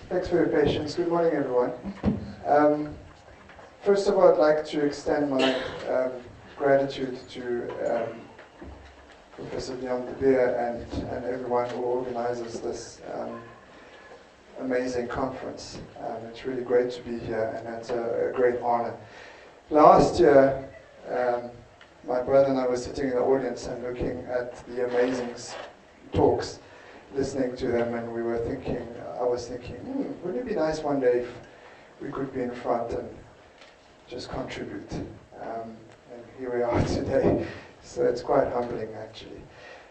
Thanks for your patience. Good morning, everyone. First of all, I'd like to extend my gratitude to Professor Leon de Beer and everyone who organizes this amazing conference. It's really great to be here, and it's a great honor. Last year, my brother and I were sitting in the audience and looking at the amazing talks, listening to them, and we were thinking, I was thinking, wouldn't it be nice one day if we could be in front and just contribute? And here we are today, so it's quite humbling, actually.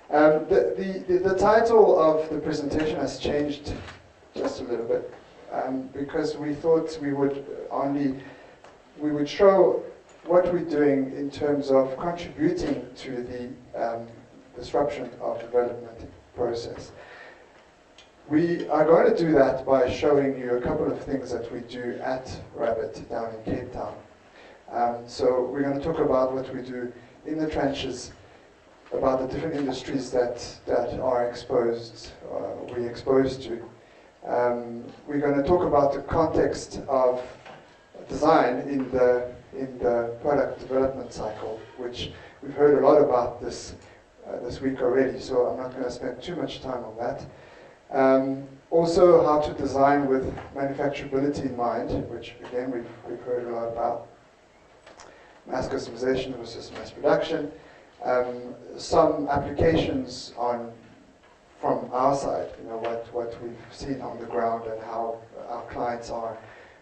The title of the presentation has changed just a little bit, because we thought we would show what we're doing in terms of contributing to the disruption of development process. We are going to do that by showing you a couple of things that we do at Rabbit down in Cape Town. So we're going to talk about what we do in the trenches, about the different industries that are exposed, we're exposed to. We're going to talk about the context of design in the product development cycle, which we've heard a lot about this week already, so I'm not going to spend too much time on that. Also, how to design with manufacturability in mind, which again we've heard a lot about. Mass customization versus mass production. Some applications from our side, what we've seen on the ground and how our clients are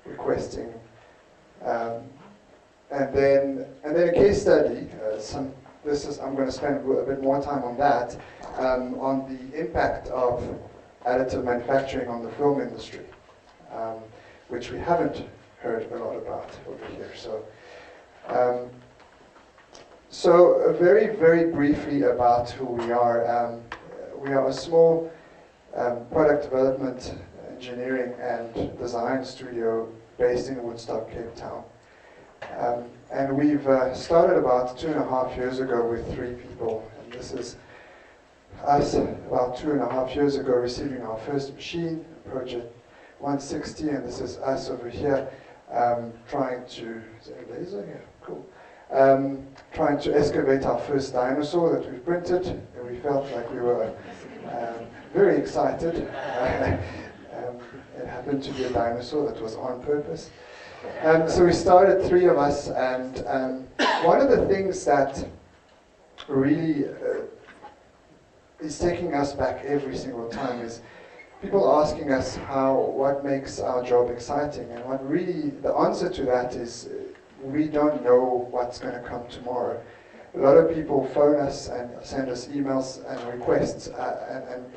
requesting. And then a case study. I'm going to spend a bit more time on that, on the impact of additive manufacturing on the film industry, which we haven't heard a lot about over here. So very, very briefly about who we are. We are a small product development, engineering and design studio based in Woodstock, Cape Town. And we've started about 2.5 years ago with 3 people, and this is us about 2.5 years ago receiving our first machine, Project 160, and this is us over here trying to, is there a laser here? Cool. Trying to excavate our first dinosaur that we printed, and we felt like we were very excited. It happened to be a dinosaur that was on purpose. So we started, 3 of us, and one of the things that really is taking us back every single time is people asking us what makes our job exciting, and what really the answer to that is we don't know what's going to come tomorrow. A lot of people phone us and send us emails and requests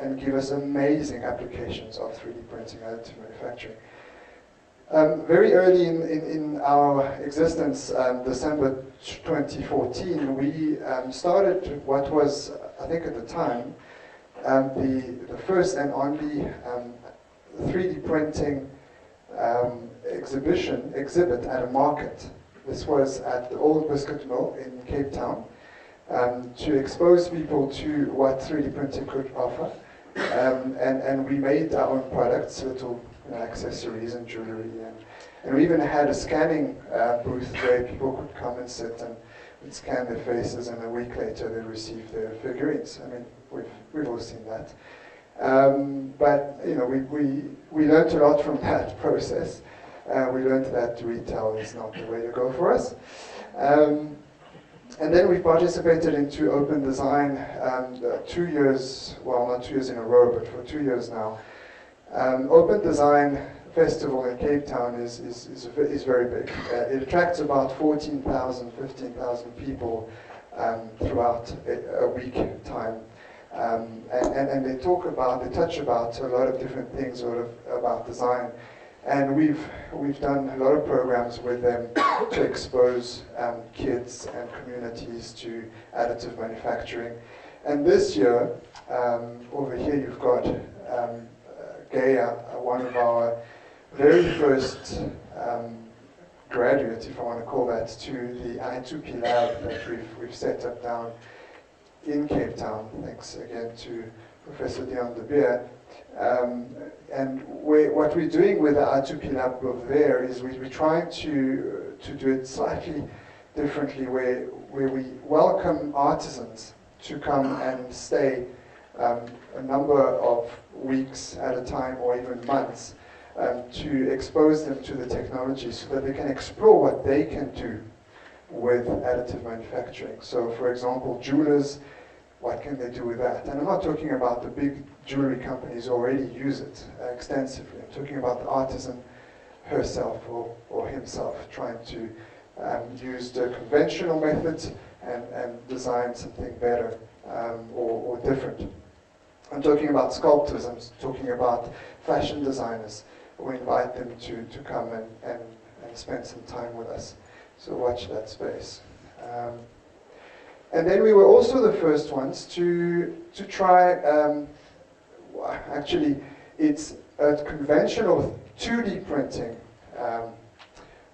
and give us amazing applications of 3D printing, additive manufacturing. Very early in our existence, December 2014, we started what was, I think at the time, the first and only 3D printing exhibit at a market. This was at the Old Biscuit Mill in Cape Town, to expose people to what 3D printing could offer. And we made our own products, little accessories and jewelry, and we even had a scanning booth where people could come and sit and we'd scan their faces, and a week later they'd receive their figurines. I mean, we've all seen that. But we learned a lot from that process. We learned that retail is not the way to go for us. And then we participated into Open Design 2 years, well, not 2 years in a row, but for 2 years now. Open Design Festival in Cape Town is very big. It attracts about 14,000, 15,000 people throughout a week time. And they touch about a lot of different things about design. And we've done a lot of programs with them to expose kids and communities to additive manufacturing. And this year, over here you've got Gaia, one of our very first graduates, if I want to call that, to the I2P lab that we've set up down in Cape Town, thanks again to Professor Dion de Beer. And what we're doing with the I2P lab over there is we're trying to do it slightly differently, where we welcome artisans to come and stay a number of weeks at a time or even months to expose them to the technology so that they can explore what they can do with additive manufacturing. So for example, jewelers, what can they do with that? And I'm not talking about the big jewelry companies who already use it extensively. I'm talking about the artisan herself or himself trying to use the conventional methods and design something better or different. I'm talking about sculptors, I'm talking about fashion designers. We invite them to come and spend some time with us. So watch that space. And then we were also the first ones to try, actually it's a conventional 2D printing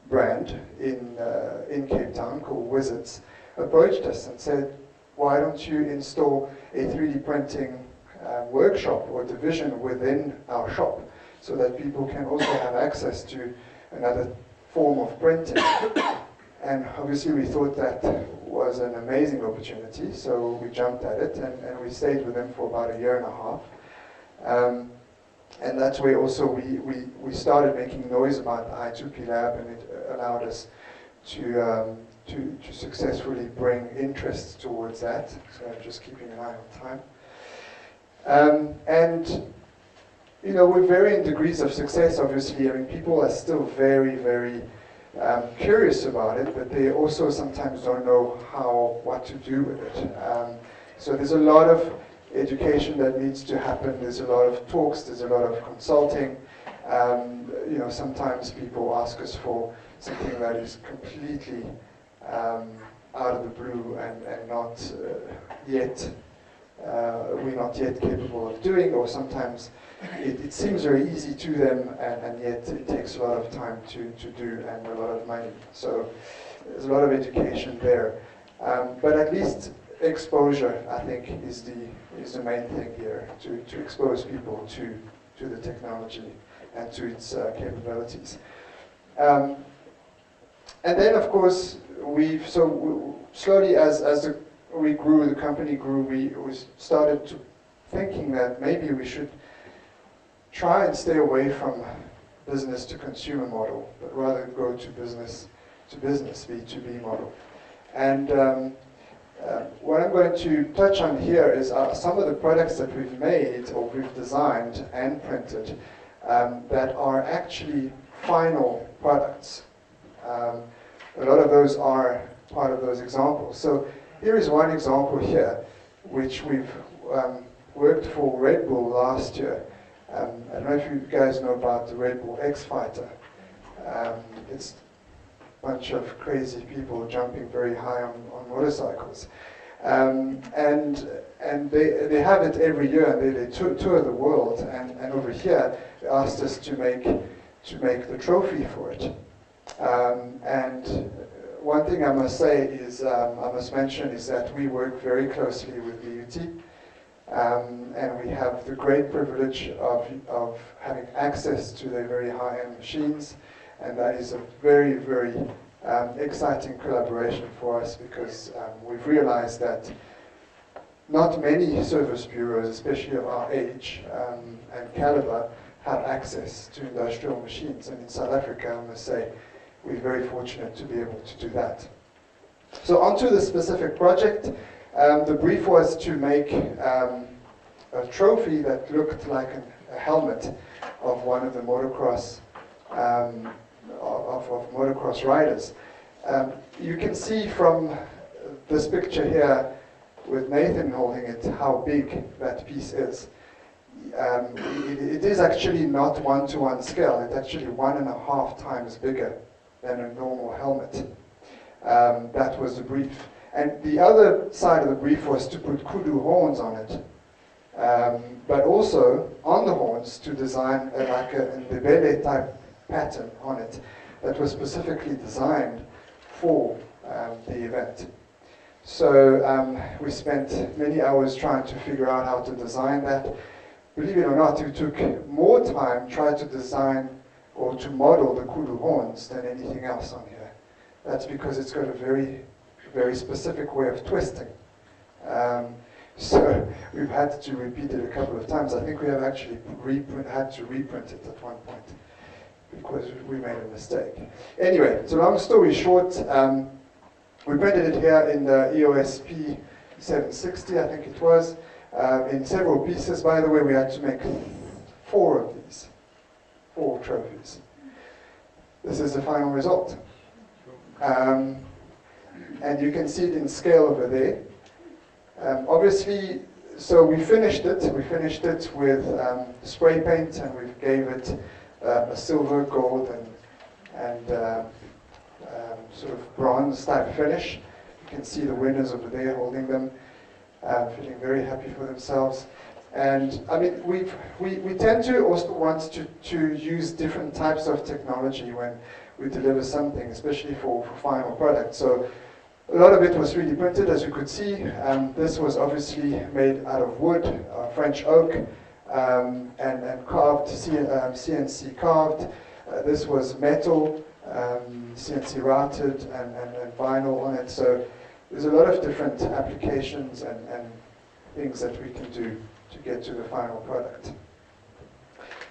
brand in Cape Town called Wizards, approached us and said, why don't you install a 3D printing workshop or division within our shop so that people can also have access to another form of printing. And obviously we thought that was an amazing opportunity, so we jumped at it and we stayed with them for about 1.5 years. And that's where also we started making noise about the I2P lab, and it allowed us to successfully bring interest towards that. So I'm just keeping an eye on time. And you know, we're varying degrees of success, obviously. I mean, people are still very, very curious about it, but they also sometimes don't know what to do with it. So there's a lot of education that needs to happen. There's a lot of talks. There's a lot of consulting. You know, sometimes people ask us for something that is completely out of the blue and not yet we're not yet capable of doing, or sometimes it seems very easy to them, and yet it takes a lot of time to do and a lot of money. So there's a lot of education there. But at least exposure, I think, is the main thing here, to expose people to the technology and to its capabilities. And then, of course, slowly as we grew, the company grew, we started to thinking that maybe we should try and stay away from business to consumer model, but rather go to business, B2B model. And what I'm going to touch on here is some of the products that we've made or we've designed and printed that are actually final products. A lot of those are part of those examples. So here is one example here, which we've worked for Red Bull last year. I don't know if you guys know about the Red Bull X Fighter. It's a bunch of crazy people jumping very high on motorcycles. And they have it every year, and they tour the world. And over here, they asked us to make the trophy for it. And one thing I must say is, I must mention, is that we work very closely with BUT. And we have the great privilege of having access to their very high-end machines, and that is a very, very exciting collaboration for us, because we've realized that not many service bureaus, especially of our age and caliber, have access to industrial machines. And in South Africa, I must say, we're very fortunate to be able to do that. So onto the specific project. The brief was to make a trophy that looked like a helmet of one of the motocross of motocross riders. You can see from this picture here with Nathan holding it how big that piece is. It is actually not 1-to-1 scale. It's actually 1.5 times bigger than a normal helmet. That was the brief. And the other side of the brief was to put kudu horns on it, but also on the horns to design like a ndebele type pattern on it that was specifically designed for the event. So we spent many hours trying to figure out how to design that. Believe it or not, it took more time trying to design or to model the kudu horns than anything else on here. That's because it's got a very, very specific way of twisting. So we've had to repeat it a couple of times. I think we have actually had to reprint it at one point because we made a mistake. Anyway, so long story short, we printed it here in the EOS P760, I think it was, in several pieces. By the way, we had to make 4 of these, 4 trophies. This is the final result. And you can see it in scale over there. Obviously, so we finished it. We finished it with spray paint, and we gave it a silver, gold, and sort of bronze type finish. You can see the winners over there holding them, feeling very happy for themselves. And I mean, we tend to also want to use different types of technology when we deliver something, especially for final products. So a lot of it was 3D printed, as you could see. This was obviously made out of wood, French oak, and carved, CNC carved. This was metal, CNC routed, and vinyl on it. So there's a lot of different applications and things that we can do to get to the final product.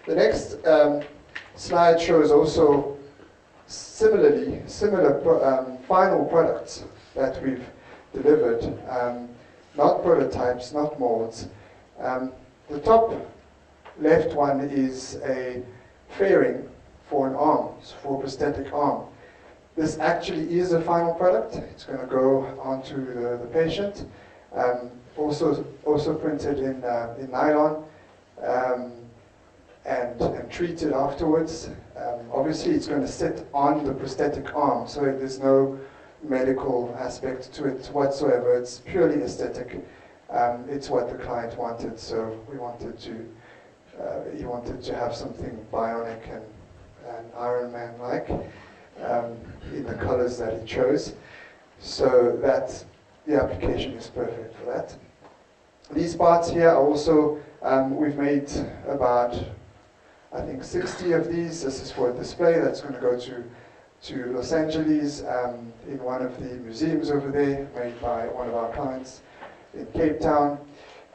The next slide shows also similar final products that we've delivered, not prototypes, not molds. The top left one is a fairing for an arm, for a prosthetic arm. This actually is a final product. It's going to go onto the patient. Also printed in nylon and treated afterwards. Obviously, it's going to sit on the prosthetic arm, so there's no medical aspect to it whatsoever. It's purely aesthetic. It's what the client wanted, so we wanted to. He wanted to have something bionic and Iron Man-like in the colors that he chose. So that the application is perfect for that. These parts here are also we've made about, I think, 60 of these. This is for a display that's going to go to Los Angeles in one of the museums over there, made by one of our clients in Cape Town.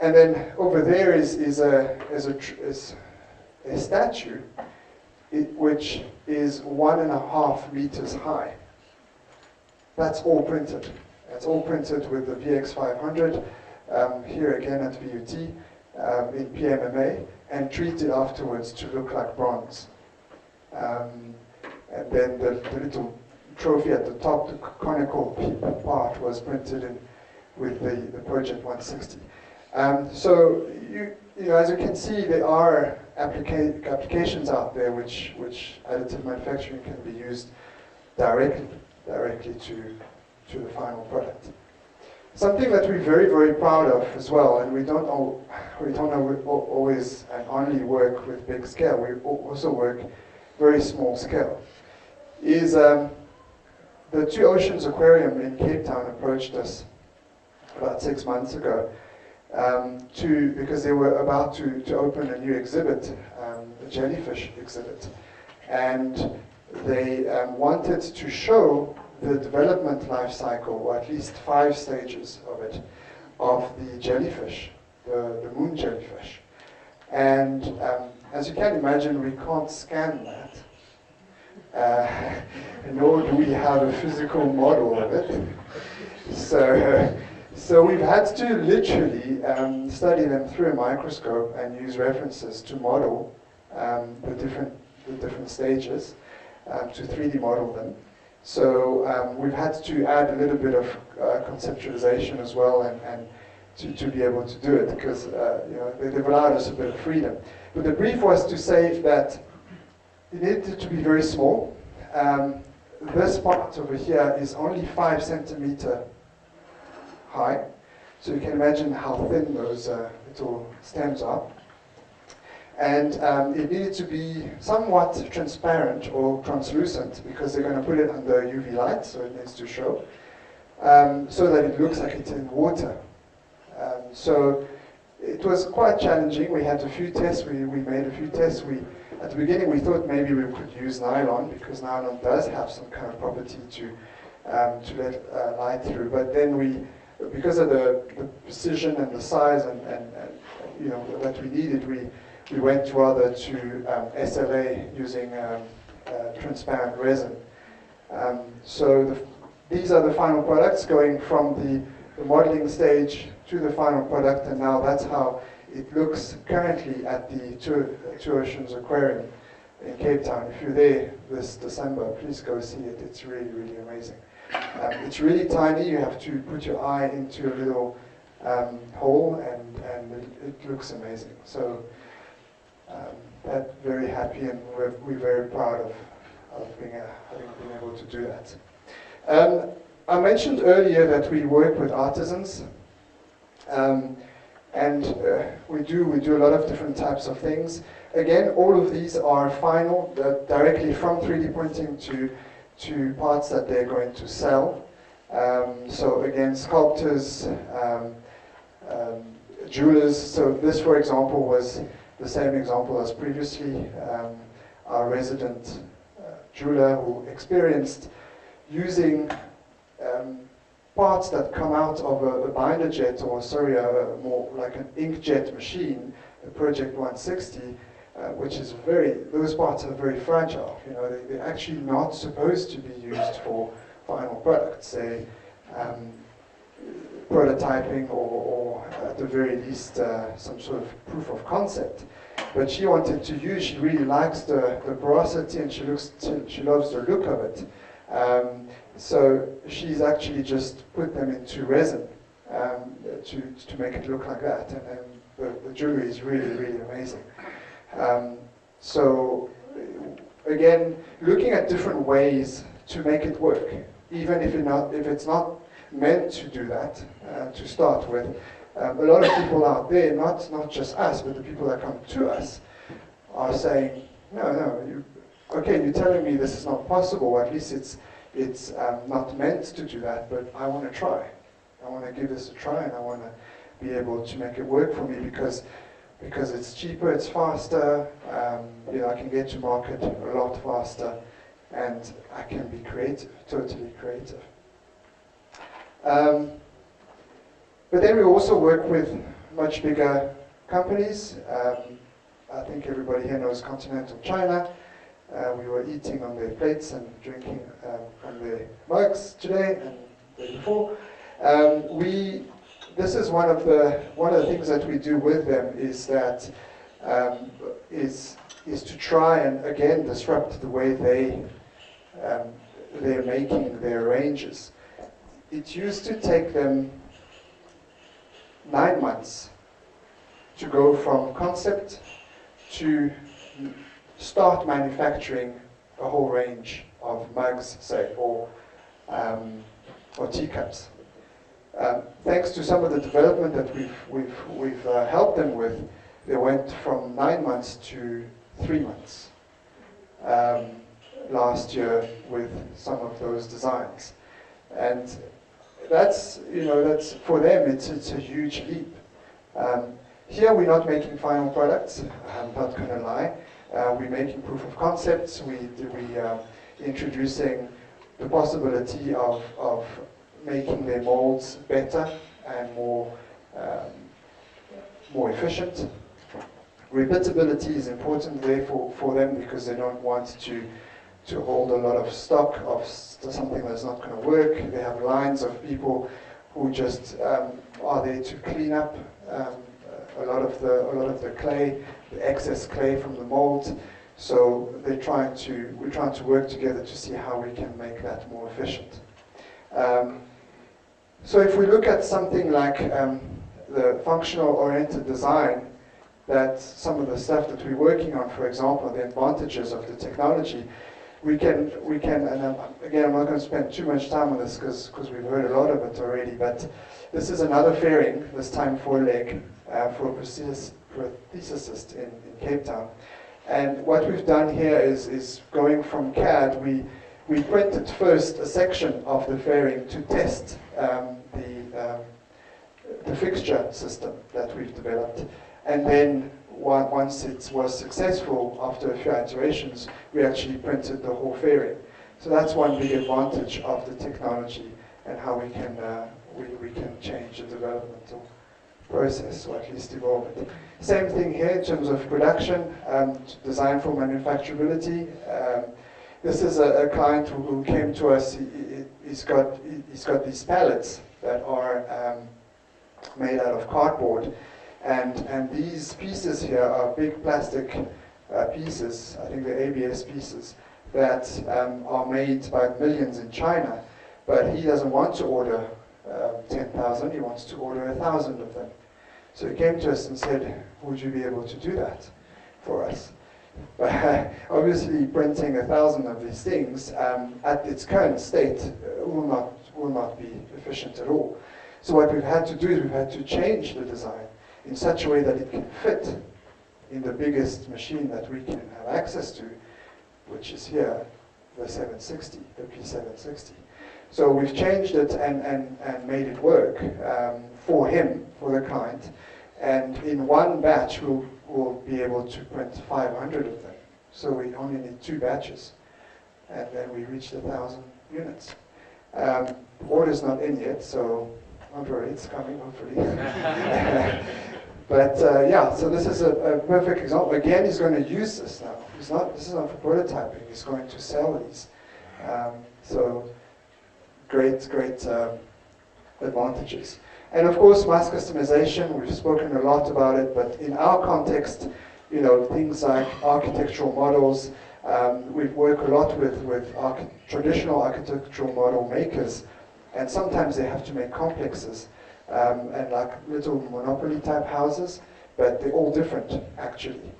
And then over there is a statue which is 1.5 meters high. That's all printed. That's all printed with the VX500, here again at VUT, in PMMA, and treated afterwards to look like bronze. And then the little trophy at the top, the conical part, was printed in with the Project 160. So you know, as you can see, there are applications out there which additive manufacturing can be used directly to the final product. Something that we're very, very proud of as well, and we don't always and only work with big scale. We also work very small scale. Is the Two Oceans Aquarium in Cape Town approached us about 6 months ago because they were about to open a new exhibit, a jellyfish exhibit, and they wanted to show the development life cycle, or at least 5 stages of it, of the jellyfish, the moon jellyfish. And as you can imagine, we can't scan that, nor do we have a physical model of it. So we've had to literally study them through a microscope and use references to model the different stages, to 3D model them. So we've had to add a little bit of conceptualization as well, and to be able to do it, because you know, they've allowed us a bit of freedom. But the brief was to say that it needed to be very small. This part over here is only 5 centimeters high, so you can imagine how thin those little stems are. And it needed to be somewhat transparent or translucent, because they're going to put it under UV light, so it needs to show. so that it looks like it's in water. So it was quite challenging. We had a few tests. We made a few tests. At the beginning, we thought maybe we could use nylon, because nylon does have some kind of property to let light through. But then because of the precision and the size and that we needed, we went rather to SLA using transparent resin. So these are the final products going from the modeling stage to the final product, and now that's how it looks currently at the Two Oceans Aquarium in Cape Town. If you're there this December, please go see it. It's really, really amazing. It's really tiny. You have to put your eye into a little hole, and it looks amazing. So that's very happy, and we're very proud of having been able to do that. I mentioned earlier that we work with artisans, and we do a lot of different types of things. Again, all of these are final, directly from 3D printing to parts that they're going to sell. So again, sculptors, jewelers. So this, for example, was the same example as previously. Our resident jeweler who experienced using parts that come out of a binder jet, or sorry, more like an inkjet machine, the Project 160, which is those parts are very fragile. You know, they're actually not supposed to be used for final products. They prototyping or at the very least some sort of proof of concept. But she wanted to use. She really likes the porosity, and she loves the look of it. So she's actually just put them into resin to make it look like that, and the jewelry is really, really amazing. So again, looking at different ways to make it work, even if it's not meant to do that to start with. A lot of people out there, not just us, but the people that come to us, are saying, no, you're telling me this is not possible, or at least it's not meant to do that, but I want to try. I want to give this a try, and I want to be able to make it work for me because it's cheaper, it's faster, I can get to market a lot faster, and I can be creative, totally creative. But then we also work with much bigger companies. I think everybody here knows continental China. We were eating on their plates and drinking from their mugs today and the day before. This is one of the things that we do with them is to try and again disrupt the way they're making their ranges. It used to take them 9 months to go from concept to start manufacturing a whole range of mugs, say, or teacups. Thanks to some of the development that we've helped them with, they went from 9 months to 3 months last year with some of those designs, and that's for them it's a huge leap. Here we're not making final products. I'm not going to lie. We're making proof of concepts. We're introducing the possibility of making their molds better and more efficient. Repeatability is important there for them because they don't want to hold a lot of stock of something that's not going to work. They have lines of people who just are there to clean up a lot of the clay, the excess clay from the molds. So we're trying to work together to see how we can make that more efficient. So if we look at something like the functional oriented design, that some of the stuff that we're working on, for example, the advantages of the technology, we can, and again, I'm not going to spend too much time on this because we've heard a lot of it already, but this is another fairing, this time for a leg, for a prosthesist in Cape Town. And what we've done here is going from CAD, we printed first a section of the fairing to test the fixture system that we've developed. And then once it was successful, after a few iterations, we actually printed the whole fairing. So that's one big advantage of the technology and how we can change the developmental process, or at least evolve it. Same thing here in terms of production, design for manufacturability. This is a client who came to us. He's got these pallets that are made out of cardboard, and these pieces here are big plastic pieces. I think they're ABS pieces that are made by millions in China, but he doesn't want to order 10,000. He wants to order 1,000 of them. So he came to us and said, "Would you be able to do that for us?" But obviously, printing 1,000 of these things at its current state will not be efficient at all. So what we've had to do is we've had to change the design in such a way that it can fit in the biggest machine that we can have access to, which is here, the 760, the P760. So we've changed it and made it work for him, for the client. And in one batch, we'll be able to print 500 of them. So we only need 2 batches. And then we reached 1,000 units. The order's not in yet, so don't worry, it's coming, hopefully. But yeah, so this is a perfect example. Again, he's going to use this now. This is not for prototyping. He's going to sell these. So great advantages. And of course, mass customization. We've spoken a lot about it, but in our context, things like architectural models. We've worked a lot with traditional architectural model makers, and sometimes they have to make complexes and like little monopoly type houses, but they're all different actually.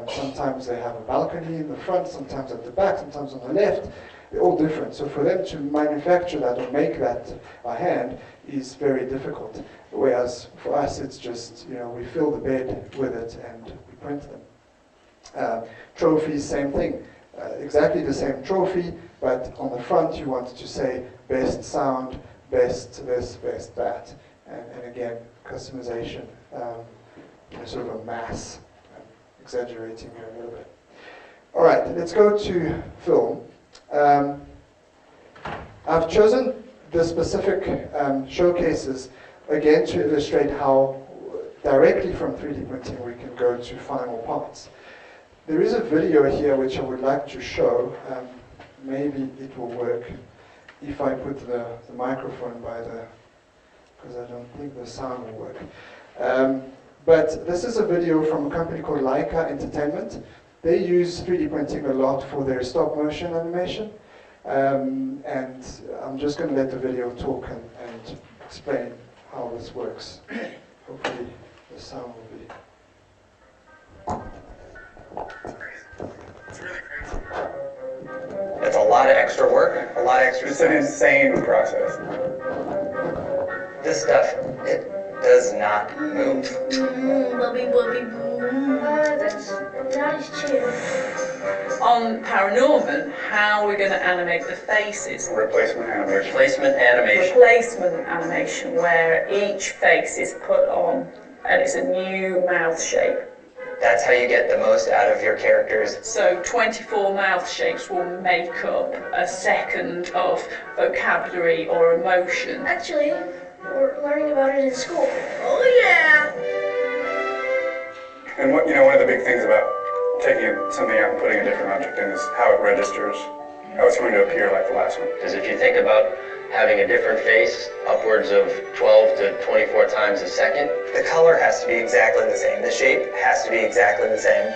Sometimes they have a balcony in the front, sometimes at the back, sometimes on the left. They're all different. So for them to manufacture that or make that by hand is very difficult. Whereas for us, it's just, we fill the bed with it and we print them. Trophies, same thing. Exactly the same trophy, but on the front you want to say best sound, best this, best that. And again, customization, sort of a mass. I'm exaggerating here a little bit. All right, let's go to film. I've chosen the specific showcases, again, to illustrate how directly from 3D printing we can go to final parts. There is a video here which I would like to show. Maybe it will work if I put the microphone by because I don't think the sound will work. But this is a video from a company called Leica Entertainment. They use 3D printing a lot for their stop motion animation. And I'm just going to let the video talk and explain how this works. Hopefully the sound will be... It's really crazy. It's a lot of extra work, a lot of extra stuff. It's an insane process. This stuff, it does not move. Bubby, bubby, boom. That's not his chair. On Paranorman, how we're going to animate the faces. Replacement animation. Replacement animation. Replacement animation, where each face is put on and it's a new mouth shape. That's how you get the most out of your characters. So 24 mouth shapes will make up a second of vocabulary or emotion. Actually, we're learning about it in school. Oh yeah! And one of the big things about taking something out and putting a different object in is how it registers, how it's going to appear like the last one. Because if you think about having a different face upwards of 12 to 24 times a second, the color has to be exactly the same. The shape has to be exactly the same.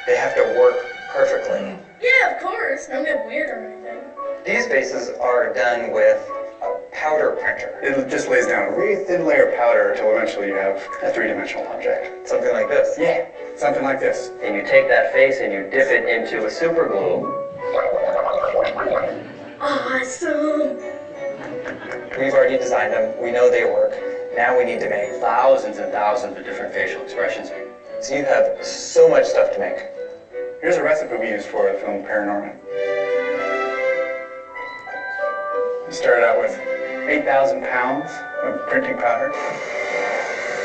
They have to work perfectly. Yeah, of course. Don't get weird or anything. These faces are done with a powder printer. It just lays down a really thin layer of powder until eventually you have a three-dimensional object. Something like this. Yeah, something like this. And you take that face and you dip it into a super glue. Awesome! We've already designed them. We know they work. Now we need to make thousands and thousands of different facial expressions. So you have so much stuff to make. Here's a recipe we used for the film Paranorman. started out with 8,000 pounds of printing powder,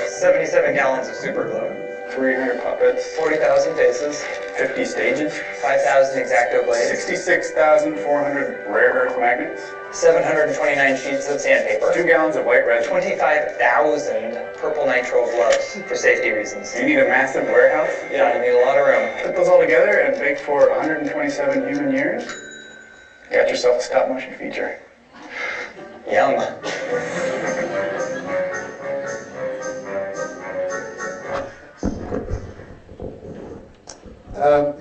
77 gallons of super glue, 300 puppets, 40,000 faces, 50 stages, 5,000 X-Acto blades, 66,400 rare earth magnets, 729 sheets of sandpaper, 2 gallons of white resin. 25,000 purple nitrile gloves for safety reasons. You need a massive warehouse. Yeah, you need a lot of room. Put those all together and bake for 127 human years. You got yourself a stop motion feature. Yum.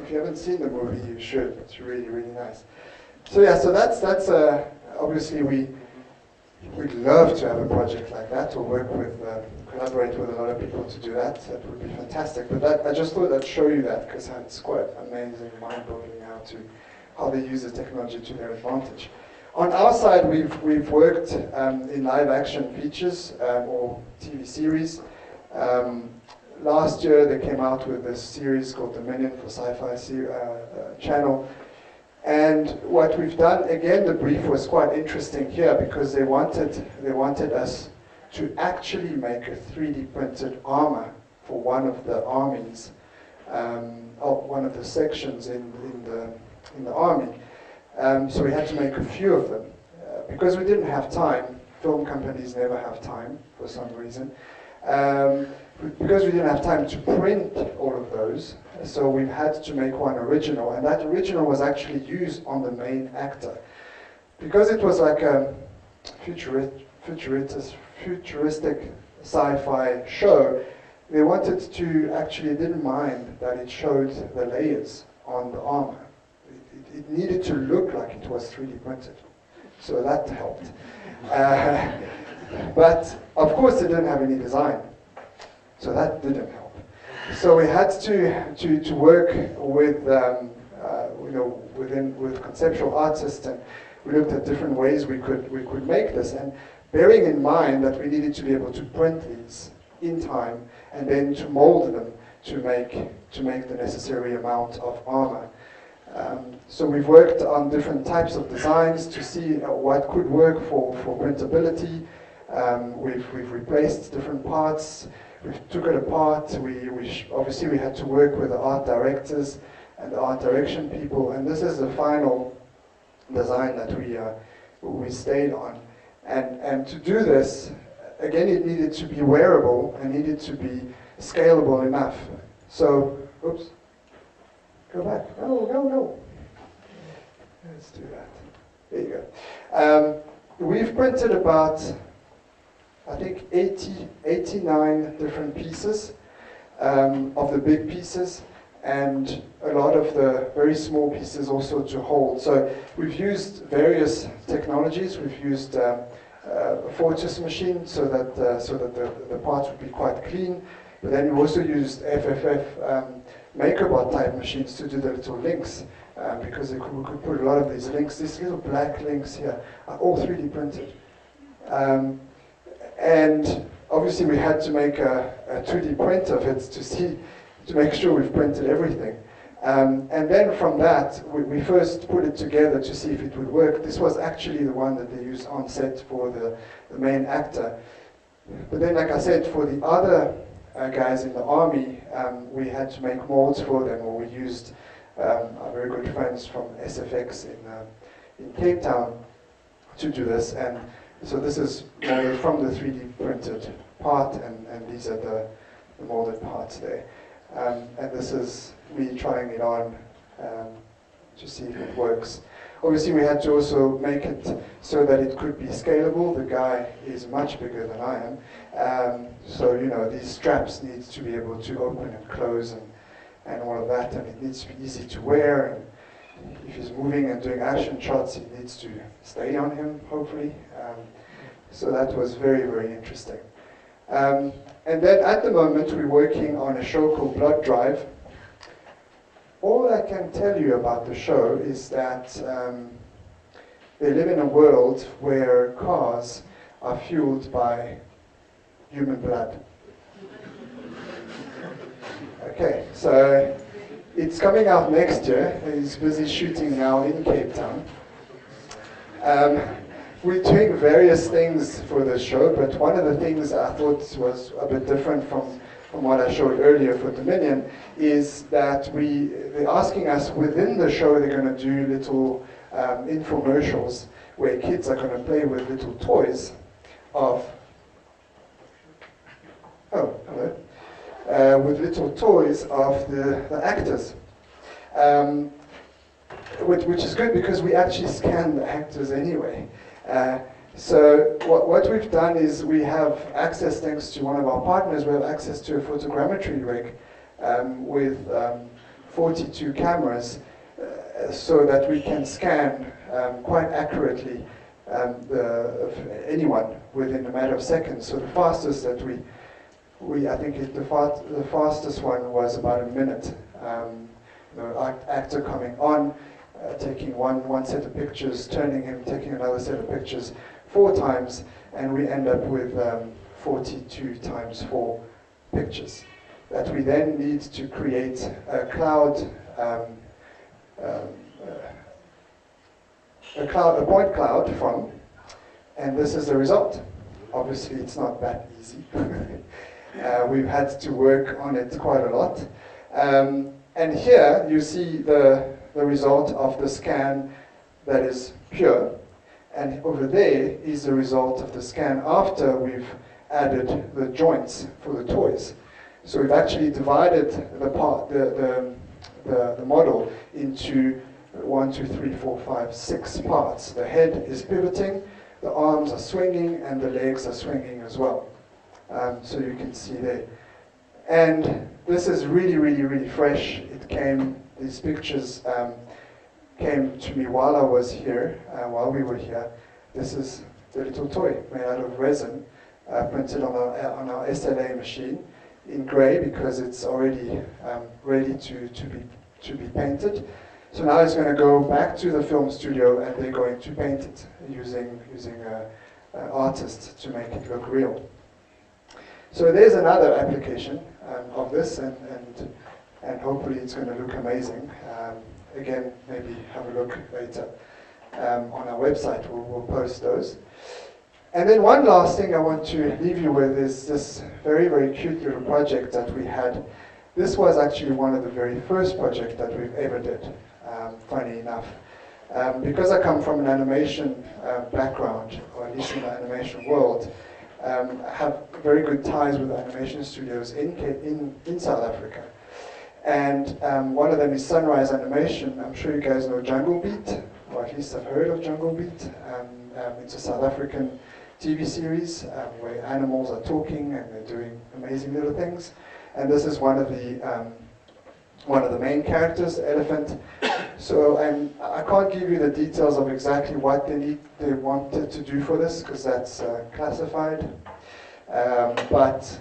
If you haven't seen the movie, you should. It's really, really nice. So yeah, so that's obviously we'd love to have a project like that, or work with, collaborate with a lot of people to do that. That would be fantastic. But I just thought I'd show you that because it's quite amazing, mind-blowing how they use the technology to their advantage. On our side, we've worked in live-action features or TV series. Last year, they came out with this series called Dominion for Sci-Fi Channel. And what we've done, again, the brief was quite interesting here because they wanted us to actually make a 3D printed armor for one of the armies, or one of the sections in the army. So we had to make a few of them. Because we didn't have time, film companies never have time for some reason. Because we didn't have time to print all of those, so we've had to make one original, and that original was actually used on the main actor. Because it was like a futuristic sci-fi show, they wanted to actually, didn't mind that it showed the layers on the armor. It needed to look like it was 3D printed, so that helped. But of course, they didn't have any design. So that didn't help. So we had to work with with conceptual artists, and we looked at different ways we could make this, and bearing in mind that we needed to be able to print these in time and then to mold them to make the necessary amount of armor. So we've worked on different types of designs to see what could work for printability. We've replaced different parts. We took it apart. Obviously we had to work with the art directors and the art direction people, and this is the final design that we stayed on. And to do this, again, it needed to be wearable and needed to be scalable enough. So, oops, go back. No. Let's do that. There you go. We've printed about, I think, 89 different pieces of the big pieces, and a lot of the very small pieces also to hold. So we've used various technologies. We've used a Fortress machine so that the parts would be quite clean. But then we also used FFF MakerBot type machines to do the little links, because we could put a lot of these links. These little black links here are all 3D printed. And obviously we had to make a 2D print of it to make sure we've printed everything. And then from that, we first put it together to see if it would work. This was actually the one that they used on set for the main actor. But then, like I said, for the other guys in the army, we had to make molds for them, or we used our very good friends from SFX in Cape Town to do this. And so this is molded from the 3D printed part, and these are the molded parts there. And this is me trying it on to see if it works. Obviously, we had to also make it so that it could be scalable. The guy is much bigger than I am. So, these straps need to be able to open and close and all of that, and it needs to be easy to wear. And if he's moving and doing action shots, it needs to stay on him, hopefully. So that was very, very interesting. And then at the moment, we're working on a show called Blood Drive. All I can tell you about the show is that they live in a world where cars are fueled by human blood. Okay, so it's coming out next year. He's busy shooting now in Cape Town. we're doing various things for the show, but one of the things I thought was a bit different from what I showed earlier for Dominion is that they're asking us within the show, they're going to do little infomercials where kids are going to play with little toys of, with little toys of the actors. Which is good because we actually scan the actors anyway. So what we've done is we have access, thanks to one of our partners, we have access to a photogrammetry rig with 42 cameras so that we can scan quite accurately anyone within a matter of seconds. So the fastest that I think the fastest one was about a minute. The actor coming on, taking one set of pictures, turning him, taking another set of pictures 4 times, and we end up with 42 times 4 pictures that we then need to create a cloud, a point cloud from, and this is the result. Obviously, it's not that easy. We've had to work on it quite a lot. And here you see the result of the scan that is pure, and over there is the result of the scan after we've added the joints for the toys. So we've actually divided the model into 1, 2, 3, 4, 5, 6 parts. The head is pivoting, the arms are swinging, and the legs are swinging as well. So you can see there. And this is really, really, really fresh. These pictures came to me while I was here, while we were here. This is the little toy made out of resin, printed on our SLA machine in grey because it's already ready to be painted. So now it's going to go back to the film studio and they're going to paint it using an artist to make it look real. So there's another application of this, and hopefully it's going to look amazing. Again, maybe have a look later on our website. We'll post those. And then one last thing I want to leave you with is this very, very cute little project that we had. This was actually one of the very first projects that we've ever did, funny enough. Because I come from an animation background, or at least in the animation world, I have very good ties with animation studios in South Africa. And one of them is Sunrise Animation. I'm sure you guys know Jungle Beat, or at least have heard of Jungle Beat. It's a South African TV series where animals are talking and they're doing amazing little things. And this is one of the main characters, the elephant. So I can't give you the details of exactly what they wanted to do for this because that's classified. But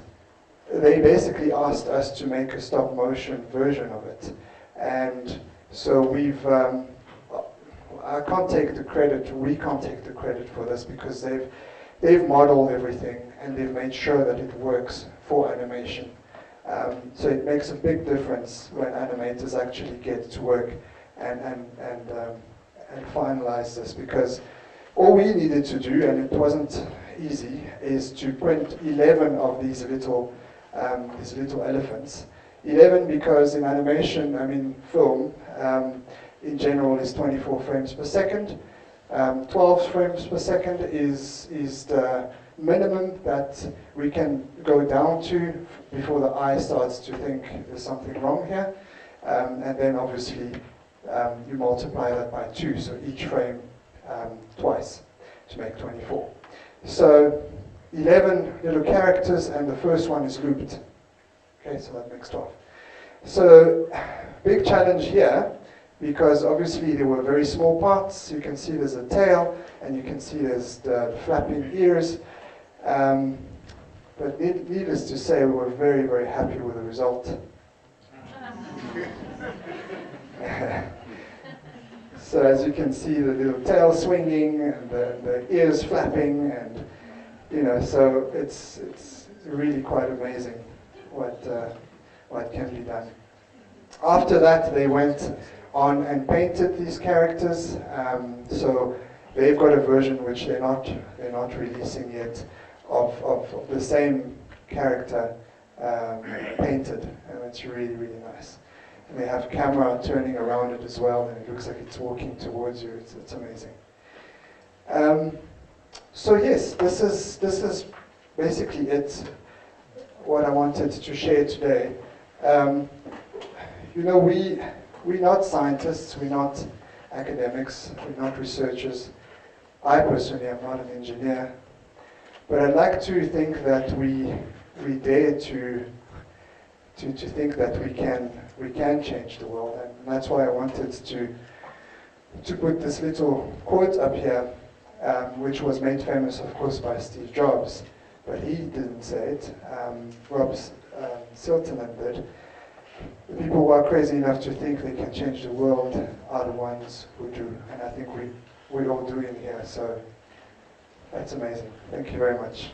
they basically asked us to make a stop motion version of it. And so I can't take the credit, we can't take the credit for this because they've modeled everything and they've made sure that it works for animation. So it makes a big difference when animators actually get to work and finalize this, because all we needed to do, and it wasn't easy, is to print 11 of these little elephants. 11 because in animation, film, in general is 24 frames per second. 12 frames per second is the minimum that we can go down to before the eye starts to think there's something wrong here. And then obviously you multiply that by 2, so each frame twice to make 24. So 11 little characters, and the first one is looped. Okay, so that makes 12. So big challenge here, because obviously there were very small parts. You can see there's a tail, and you can see there's the flapping ears. But needless to say, we were very, very happy with the result. So as you can see, the little tail swinging and the ears flapping, and so it's really quite amazing what can be done. After that, they went on and painted these characters. So they've got a version which they're not releasing yet of the same character painted, and it's really, really nice. And they have camera turning around it as well, and it looks like it's walking towards you. It's amazing. So yes, this is basically it. What I wanted to share today. You know, we're not scientists. We're not academics. We're not researchers. I personally am not an engineer, but I'd like to think that we dare to think that we can change the world, and that's why I wanted to put this little quote up here, which was made famous, of course, by Steve Jobs, but he didn't say it. Rob Siltonen did. The people who are crazy enough to think they can change the world are the ones who do, and I think we all do in here, so that's amazing. Thank you very much.